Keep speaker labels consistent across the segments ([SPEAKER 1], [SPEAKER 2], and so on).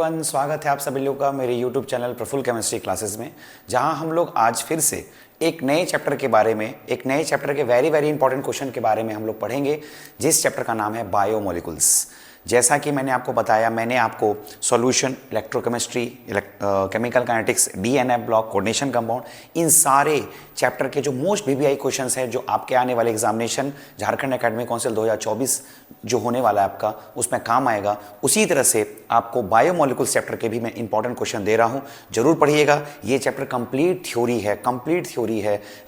[SPEAKER 1] Everyone, स्वागत है आप सभी लोगों का मेरे YouTube channel Prafull chemistry classes में, जहां हम लोग आज फिर से एक नए चैप्टर के बारे में, एक नए चैप्टर के वेरी इंपॉर्टेंट क्वेश्चन के बारे में हम लोग पढ़ेंगे, जिस चैप्टर का नाम है बायोमोलिकुल्स। जैसा कि मैंने आपको बताया, मैंने आपको solution, electrochemistry, chemical kinetics, DNA block, coordination compound, इन सारे चैप्टर के जो मोस्ट वीवीआई क्वेश्चंस हैं, जो आपके आने वाले एग्जामिनेशन झारखंड एकेडमिक काउंसिल 2024 जो होने वाला है आपका, उसमें काम आएगा। उसी तरह से आपको बायोमोलिकुल्स चैप्टर के भी मैं इंपॉर्टेंट क्वेश्चन दे रहा हूं, जरूर पढ़िएगा। ये चैप्टर कंप्लीट थ्योरी है,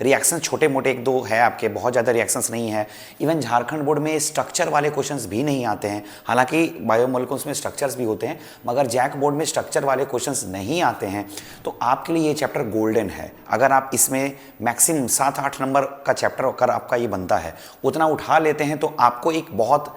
[SPEAKER 1] रिएक्शन छोटे मोटे एक दो है आपके, बहुत ज़्यादा रिएक्शंस नहीं है। इवन झारखंड बोर्ड में स्ट्रक्चर वाले क्वेश्चंस भी नहीं आते हैं, हालांकि बायोमोलिकुल्स में स्ट्रक्चर्स भी होते हैं, मगर जैक बोर्ड में स्ट्रक्चर वाले क्वेश्चंस नहीं आते हैं। तो आपके लिए ये चैप्टर गोल्डन है। अगर आप इसमें मैक्सिमम 7-8 नंबर का चैप्टर अगर आपका ये बनता है, उतना उठा लेते हैं, तो आपको एक बहुत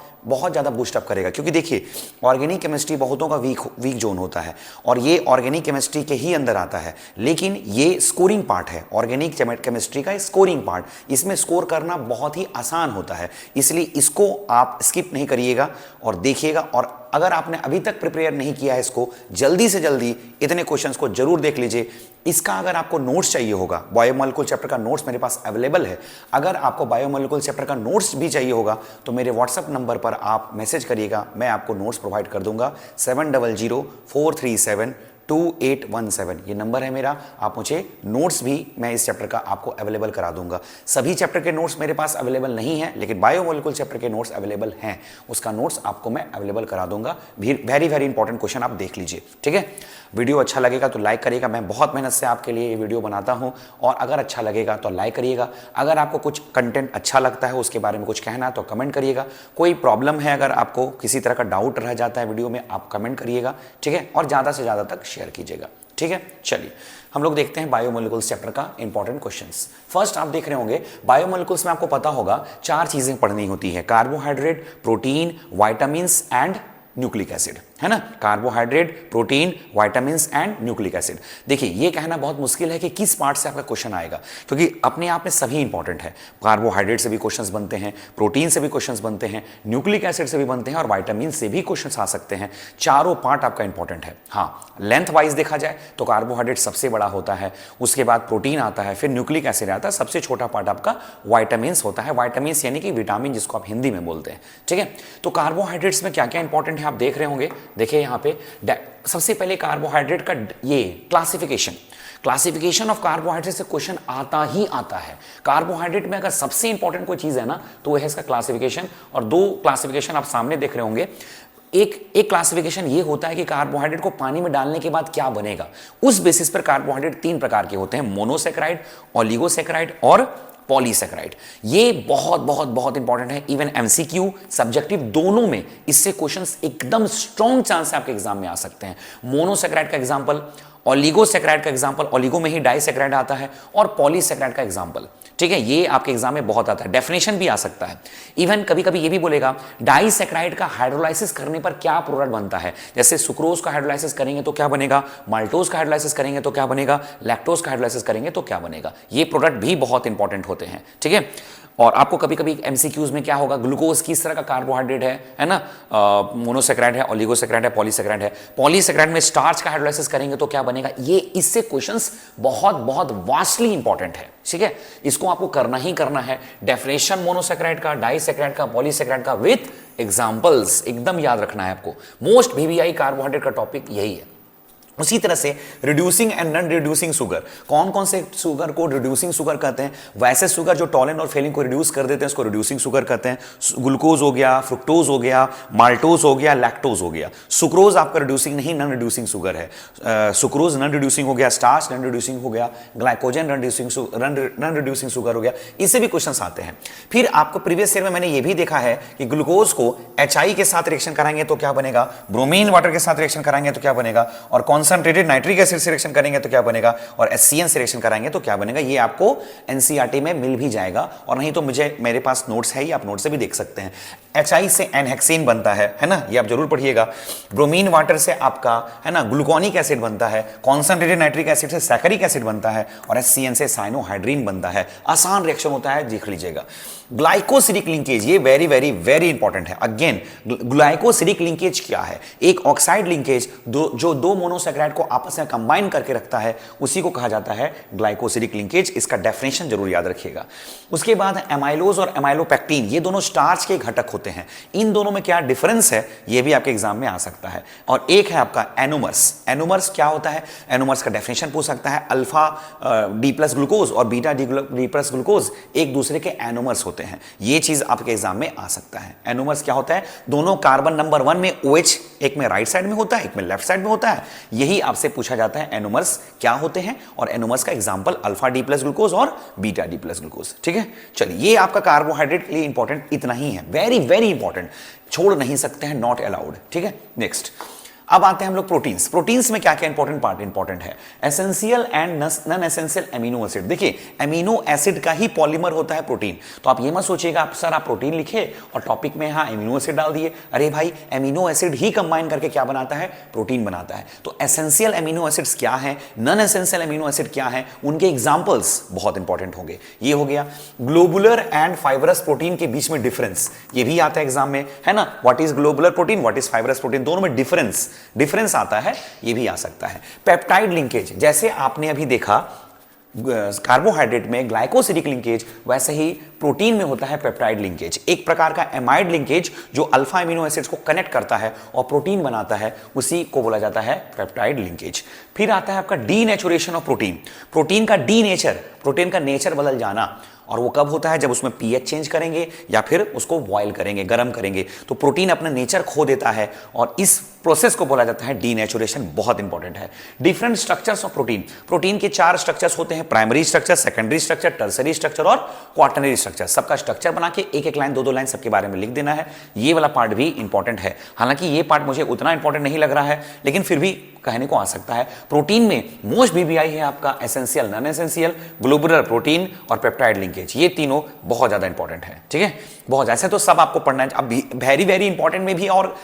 [SPEAKER 1] ज़्यादा बूस्टअप करेगा। क्योंकि देखिए, ऑर्गेनिक केमिस्ट्री बहुतों का वीक जोन होता है, और ये ऑर्गेनिक केमिस्ट्री के ही अंदर आता है, लेकिन ये स्कोरिंग पार्ट है, ऑर्गेनिक केमिस्ट्री का स्कोरिंग पार्ट। इसमें स्कोर करना बहुत ही आसान होता है, इसलिए इसको आप स्किप नहीं करिएगा और देखिएगा। और अगर आपने अभी तक प्रिपेयर नहीं किया है इसको, जल्दी से जल्दी इतने क्वेश्चंस को जरूर देख लीजिए। इसका अगर आपको नोट्स चाहिए होगा, बायोमोलिकुल चैप्टर का नोट्स मेरे पास अवेलेबल है। अगर आपको बायोमोलिकुल चैप्टर का नोट्स भी चाहिए होगा, तो मेरे व्हाट्सएप नंबर पर आप मैसेज करिएगा, मैं आपको नोट्स प्रोवाइड कर दूंगा। 7004372817 ये नंबर है मेरा। आप मुझे नोट्स भी मैं इस चैप्टर का आपको अवेलेबल करा दूंगा। सभी चैप्टर के नोट्स मेरे पास अवेलेबल नहीं है, लेकिन बायोमोलिकुल चैप्टर के नोट्स अवेलेबल हैं, उसका नोट्स आपको मैं अवेलेबल करा दूंगा। वेरी इंपॉर्टेंट क्वेश्चन आप देख लीजिए, ठीक है। वीडियो अच्छा लगेगा तो लाइक करिएगा, मैं बहुत मेहनत से आपके लिए ये वीडियो बनाता हूं, और अगर अच्छा लगेगा तो लाइक करिएगा। अगर आपको कुछ कंटेंट अच्छा लगता है, उसके बारे में कुछ कहना है तो कमेंट करिएगा। कोई प्रॉब्लम है, अगर आपको किसी तरह का डाउट रह जाता है वीडियो में, आप कमेंट करिएगा, ठीक है, और ज़्यादा से ज़्यादा तक शेयर कीजिएगा, ठीक है। चलिए हम लोग देखते हैं बायोमोलिकुल्स चैप्टर का इंपॉर्टेंट क्वेश्चंस। फर्स्ट आप देख रहे होंगे, बायोमोलिकुल्स में आपको पता होगा 4 चीजें पढ़नी होती है: carbohydrate, protein, vitamins and nucleic acid, है ना। Carbohydrate, protein, vitamins and nucleic acid. देखिए, ये कहना बहुत मुश्किल है कि किस पार्ट से आपका क्वेश्चन आएगा, क्योंकि अपने आप में सभी इंपॉर्टेंट है। कार्बोहाइड्रेट से भी क्वेश्चंस बनते हैं, प्रोटीन से भी क्वेश्चंस बनते हैं, न्यूक्लिक एसिड से भी बनते हैं, और विटामिन से भी क्वेश्चंस आ सकते हैं। चारों पार्ट आपका इंपॉर्टेंट है। हाँ, लेंथ वाइज देखा जाए तो कार्बोहाइड्रेट सबसे बड़ा होता है, उसके बाद प्रोटीन आता है, फिर न्यूक्लिक एसिड आता है, सबसे छोटा पार्ट आपका विटामिन्स होता है। विटामिन्स यानी कि विटामिन, जिसको आप हिंदी में बोलते हैं, ठीक है। तो कार्बोहाइड्रेट्स में क्या क्या इंपॉर्टेंट है आप देख रहे होंगे। देखिए यहाँ पे सबसे पहले कार्बोहाइड्रेट का ये क्लासिफिकेशन ऑफ कार्बोहाइड्रेट से क्वेश्चन आता ही आता है। कार्बोहाइड्रेट में अगर सबसे इंपॉर्टेंट कोई चीज है ना, तो वो है इसका क्लासिफिकेशन। और 2 क्लासिफिकेशन आप सामने देख रहे होंगे। एक क्लासिफिकेशन ये होता है कि कार्बोहाइड्रेट को पानी में डालने के बाद क्या बनेगा। उस बेसिस पर कार्बोहाइड्रेट 3 प्रकार के होते हैं: मोनोसैकेराइड, ओलिगोसैकेराइड और पॉलीसैकेराइड। ये बहुत इंपॉर्टेंट है। इवन एमसीक्यू, सब्जेक्टिव, दोनों में इससे क्वेश्चंस एकदम स्ट्रॉन्ग चांस से आपके एग्जाम में आ सकते हैं। मोनोसैकेराइड का एग्जांपल, ओलिगोसैकेराइड का एग्जांपल, ओलिगो में ही डाइसैकेराइड आता है, और पॉलीसैकेराइड का एग्जांपल, ठीक है। ये आपके एग्जाम में बहुत आता है, डेफिनेशन भी आ सकता है। इवन कभी कभी ये भी बोलेगा डाइसैकेराइड का हाइड्रोलाइसिस करने पर क्या प्रोडक्ट बनता है। जैसे सुक्रोज का हाइड्रोलाइसिस करेंगे तो क्या बनेगा, माल्टोज का हाइड्रोलाइसिस करेंगे तो क्या बनेगा, लैक्टोज का हाइड्रोलाइसिस करेंगे तो क्या बनेगा। ये प्रोडक्ट भी बहुत इंपॉर्टेंट होते हैं, ठीक है। और आपको कभी कभी एमसीक्यूज में क्या होगा, ग्लूकोज किस तरह का कार्बोहाइड्रेट है ना, मोनोसैकेराइड है, ओलिगोसैकेराइड है, पॉलीसैकेराइड है। पॉलीसैकेराइड में स्टार्च का हाइड्रोलाइसिस करेंगे तो क्या बनेगा। ये इससे क्वेश्चंस बहुत वास्टली इंपॉर्टेंट है, ठीक है। इसको आपको करना ही करना है। डेफिनेशन मोनोसैकेराइड का, डाइसैकेराइड का, पॉलीसैकेराइड का विथ एग्जांपल्स एकदम याद रखना है आपको। मोस्ट वीवीआई कार्बोहाइड्रेट का टॉपिक यही है। उसी तरह से reducing and non reducing sugar, कौन कौन से शुगर को रिड्यूसिंग शुगर कहते हैं। वैसे शुगर जो टॉलेन और फेलिन को रिड्यूस कर देते हैं, उसको रिड्यूसिंग शुगर कहते हैं। ग्लूकोज हो गया, फ्रुक्टोज हो गया, माल्टोज हो गया, लैक्टोज हो गया। सुक्रोज आपका रिड्यूसिंग नहीं, नॉन रिड्यूसिंग शुगर है। सुक्रोज नॉन रिड्यूसिंग हो गया, स्टार्च नॉन रिड्यूसिंग हो गया, ग्लाइकोजन नॉन रिड्यूसिंग शुगर हो गया। इससे भी क्वेश्चन आते हैं। फिर आपको प्रीवियस ईयर में मैंने ये भी देखा है कि ग्लूकोज को HI के साथ रिएक्शन कराएंगे तो क्या बनेगा, ब्रोमीन वाटर के साथ रिएक्शन कराएंगे तो क्या बनेगा, और कौन कॉन्सेंट्रेटेड नाइट्रिक एसिड सिलेक्शन करेंगे तो क्या बनेगा, और HCN सिलेक्शन कराएंगे तो क्या बनेगा, ये आपको एनसीईआरटी में मिल भी जाएगा, और नहीं तो मेरे पास नोट्स है ही, आप नोट से भी देख सकते हैं। HI से एनहेक्सेन बनता है ना, ये आप जरूर पढ़िएगा। ब्रोमीन वाटर से आपका है ना ग्लूकोनिक एसिड बनता है, कॉन्सेंट्रेटेड नाइट्रिक एसिड से सैकरिक एसिड बनता है, और HCN से साइनोहाइड्रीन बनता है। आसान रिएक्शन होता है, देख लीजिएगा। ग्लाइकोसिडिक लिंकेज, ये वेरी वेरी वेरी इंपॉर्टेंट है। अगेन ग्लाइकोसिडिक लिंकेज क्या है, एक ऑक्साइड लिंकेज जो दो मोनोसैकेराइड को आपस में कंबाइन करके रखता है, उसी को कहा जाता है ग्लाइकोसिडिक लिंकेज। इसका डेफिनेशन जरूर याद रखिएगा। उसके बाद एमाइलोज और एमाइलोपेक्टिन, ये दोनों स्टार्च के घटक होते हैं। इन दोनों में क्या डिफरेंस है, ये भी आपके एग्जाम में आ सकता है। और एक है आपका एनोमर्स। एनोमर्स क्या होता है, एनोमर्स का डेफिनेशन पूछ सकता है। अल्फा डी प्लस ग्लूकोज और बीटा डी प्लस ग्लूकोज एक दूसरे के एनोमर्स होते हैं, ये चीज आपके एग्जाम में आ सकता है। एनोमर्स क्या होता है, दोनों कार्बन नंबर 1 में OH एक में राइट साइड में होता है, एक में लेफ्ट साइड में होता है। यही आपसे पूछा जाता है एनोमर्स क्या होते हैं, और एनोमर्स का example alpha D plus glucose और बीटा डी प्लस ग्लूकोज। ठीक है, चलिए ये आपका कार्बोहाइड्रेट के लिए इंपॉर्टेंट इतना ही है, वेरी वेरी इंपॉर्टेंट, छोड़ नहीं सकते हैं, नॉट अलाउड। ठीक है, नेक्स्ट अब आते हैं हम लोग प्रोटीन्स। प्रोटीन्स में क्या क्या इंपॉर्टेंट है, essential and non essential amino acid. देखिए एमिनो एसिड का ही पॉलीमर होता है प्रोटीन, तो आप ये मत सोचिएगा सर आप प्रोटीन लिखे और टॉपिक में यहां एमिनो एसिड डाल दिए। अरे भाई एमिनो एसिड ही कंबाइन करके क्या बनाता है, प्रोटीन बनाता है। तो एसेंशियल एमिनो एसिड्स क्या है, नॉन एसेंशियल एमिनो एसिड क्या है, उनके एग्जांपल्स बहुत इंपॉर्टेंट होंगे। ये हो गया ग्लोबुलर एंड फाइब्रस प्रोटीन के बीच में डिफरेंस, ये भी आता है एग्जाम में, है ना। What is globular protein, what is fibrous protein, दोनों में डिफरेंस आता है, ये भी आ सकता है। पेप्टाइड लिंकेज, जैसे आपने अभी देखा कार्बोहाइड्रेट में ग्लाइकोसिडिक लिंकेज, वैसे ही प्रोटीन में होता है पेप्टाइड लिंकेज, एक प्रकार का एमाइड लिंकेज जो अल्फा एमिनो एसिड्स को कनेक्ट करता है और प्रोटीन बनाता है, उसी को बोला जाता है पेप्टाइड लिंकेज। फिर आता है आपका डीनेचुरेशन ऑफ प्रोटीन। प्रोटीन का डीनेचर, प्रोटीन का नेचर बदल जाना, और वो कब होता है, जब उसमें पीएच चेंज करेंगे या फिर उसको बॉयल करेंगे, गर्म करेंगे, तो प्रोटीन अपना नेचर खो देता है, और इस प्रोसेस को बोला जाता है डीनेचुरेशन। बहुत इंपॉर्टेंट है। Different structures of protein, protein के 4 स्ट्रक्चर्स होते हैं, primary structure, secondary structure, tertiary structure और क्वाटरनरी स्ट्रक्चर। सबका स्ट्रक्चर बना के एक एक लाइन, 2-2 लाइन सबके बारे में लिख देना है। ये वाला पार्ट भी इंपॉर्टेंट है, हालांकि ये पार्ट मुझे उतना इंपॉर्टेंट नहीं लग रहा है, लेकिन फिर भी कहने को आ सकता है। प्रोटीन में मोस्ट बीबीआई है आपका essential, non essential, globular protein और पेप्टाइड लिंकेज, ये तीनों बहुत ज्यादा इंपॉर्टेंट है। ठीक है, बहुत ऐसे तो सब आपको पढ़ना है। अब वेरी वेरी इंपॉर्टेंट में भी और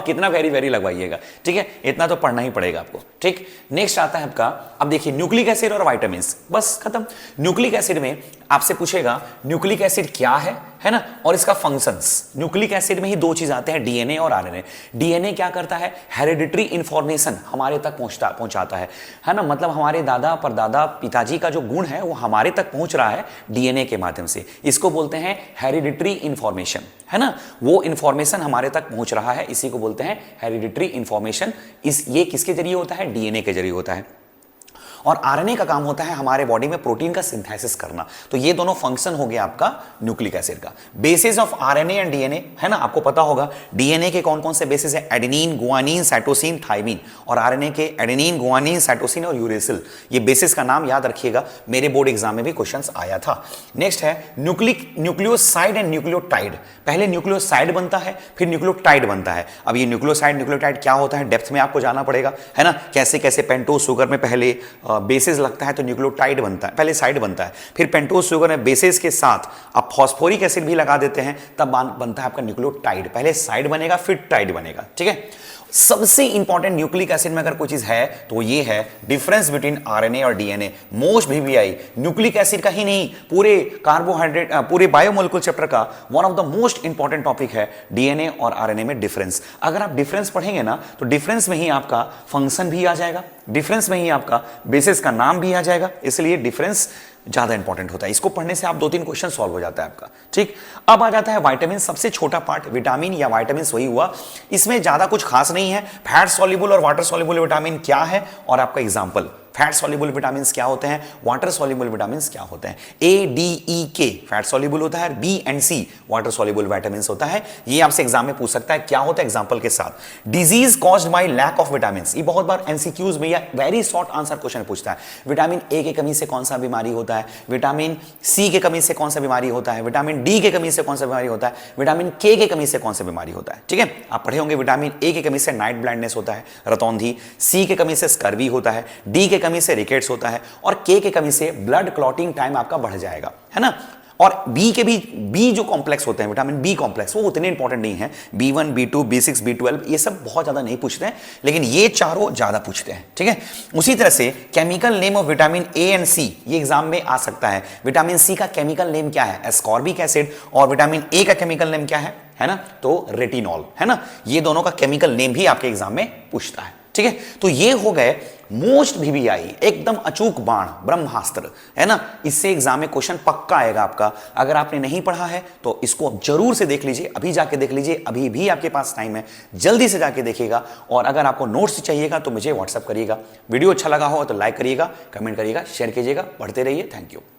[SPEAKER 1] कितना वेरी वेरी लगवाइएगा। ठीक है, इतना तो पढ़ना ही पड़ेगा आपको। ठीक, नेक्स्ट आता है आपका, अब देखिए न्यूक्लिक एसिड और विटामिन्स, बस खत्म। न्यूक्लिक एसिड में आपसे पूछेगा न्यूक्लिक एसिड क्या है ना, और इसका फंक्शंस। न्यूक्लिक एसिड में ही 2 चीज आते हैं, डीएनए और आरएनए। डीएनए क्या करता है, हेरिडिटरी इंफॉर्मेशन हमारे तक पहुंचाता है ना, मतलब हमारे दादा परदादा पिताजी का जो गुण है वो हमारे तक पहुंच रहा है डीएनए के माध्यम से, इसको बोलते हैं हेरिडिटरी इंफॉर्मेशन, है ना। वो इंफॉर्मेशन हमारे तक पहुंच रहा है, इसी को बोलते हैं हेरिडिटरी इंफॉर्मेशन। ये किसके जरिए होता है, डीएनए के जरिए होता है। और आरएनए का काम होता है हमारे बॉडी में प्रोटीन का सिंथेसिस करना। तो ये दोनों फंक्शन हो गया आपका न्यूक्लिक एसिड का। Basis of RNA and DNA, है ना, आपको पता होगा डीएनए के कौन कौन से बेसिस है, एडेनिन, गुआनिन, साइटोसिन, थाइमिन, और आरएनए के एडेनिन, गुआनिन, साइटोसिन और यूरेसिल। ये बेसिस का नाम याद रखिएगा, मेरे बोर्ड एग्जाम में भी क्वेश्चंस आया था। नेक्स्ट है न्यूक्लियोसाइड एंड न्यूक्लियोटाइड। पहले न्यूक्लियोसाइड बनता है, फिर न्यूक्लियोटाइड बनता है। अब ये न्यूक्लियोटाइड क्या होता है, डेप्थ में आपको जाना पड़ेगा, है ना, कैसे कैसे पेंटोज शुगर में पहले बेसिस लगता है तो न्यूक्लियोटाइड बनता है, पहले साइड बनता है, फिर पेंटोज शुगर में बेसिस के साथ आप फॉस्फोरिक एसिड भी लगा देते हैं, तब बनता है आपका न्यूक्लियोटाइड। पहले साइड बनेगा फिर टाइड बनेगा। ठीक है, सबसे इंपॉर्टेंट न्यूक्लिक एसिड में अगर कोई चीज है तो ये है डिफरेंस बिटवीन आरएनए और DNA. Most BBI nucleic acid का ही नहीं, पूरे कार्बोहाइड्रेट पूरे बायोमोलिक्यूल चैप्टर का one of the most important topic है डीएनए और आरएनए में डिफरेंस। अगर आप डिफरेंस पढ़ेंगे ना तो डिफरेंस में ही आपका फंक्शन भी आ जाएगा, डिफरेंस में ही आपका बेसिस का नाम भी आ जाएगा, इसलिए डिफरेंस ज्यादा इंपॉर्टेंट होता है। इसको पढ़ने से आप 2-3 क्वेश्चन सॉल्व हो जाता है आपका। ठीक, अब आ जाता है विटामिन, सबसे छोटा पार्ट। विटामिन या विटामिन वही हुआ, इसमें ज्यादा कुछ खास नहीं है। फैट सॉल्युबल और वाटर सॉल्युबल विटामिन क्या है और आपका एग्जांपल फैट सॉल्युबल विटामिन क्या होते हैं, वाटर सॉल्युबल विटामिन क्या होते हैं। ए डी ई के फैट सॉल्युबल होता है, B and C water soluble vitamin होता है। ये आपसे एग्जाम में पूछ सकता है, क्या होता है एग्जांपल के साथ। Disease caused by lack of vitamin, ये बहुत बार एमसीक्यूज में या वेरी शॉर्ट आंसर क्वेश्चन पूछता है। विटामिन ए की कमी से कौन सा बीमारी होता है, विटामिन सी की कमी से कौन सा बीमारी होता है, विटामिन डी की कमी से कौन सा बीमारी होता है, विटामिन के की कमी से कौन सा बीमारी होता है। ठीक है, आप पढ़े होंगे विटामिन ए की कमी से नाइट ब्लाइंडनेस होता है, रतौंधी, सी की कमी से स्कर्वी होता है, डी की कमी से रिकेट्स होता है, और के की कमी से ब्लड क्लॉटिंग टाइम आपका बढ़ जाएगा, है ना। और बी के भी, बी जो कॉम्प्लेक्स होते हैं, विटामिन बी कॉम्प्लेक्स, वो उतने इंपॉर्टेंट नहीं है। B1, B2, B6, B12 ये सब बहुत ज्यादा नहीं पूछते हैं, लेकिन ये चारों ज्यादा पूछते हैं। ठीक है, उसी तरह से chemical name of vitamin A and C, ये एग्जाम में आ सकता है। विटामिन सी का केमिकल नेम क्या है, एस्कॉर्बिक एसिड, और विटामिन ए का केमिकल नेम क्या है ना, तो रेटिनॉल, है ना। ये दोनों का केमिकल नेम भी आपके एग्जाम में पूछता है। ठीक है, तो ये हो गए मोस्ट VBI, एकदम अचूक बाण, ब्रह्मास्त्र, है ना। इससे एग्जाम में क्वेश्चन पक्का आएगा आपका। अगर आपने नहीं पढ़ा है तो इसको जरूर से देख लीजिए, अभी जाके देख लीजिए, अभी भी आपके पास टाइम है, जल्दी से जाके देखिएगा। और अगर आपको नोट्स चाहिएगा तो मुझे व्हाट्सअप करिएगा। वीडियो अच्छा लगा हो तो लाइक करिएगा, कमेंट करिएगा, शेयर कीजिएगा। पढ़ते रहिए। Thank you.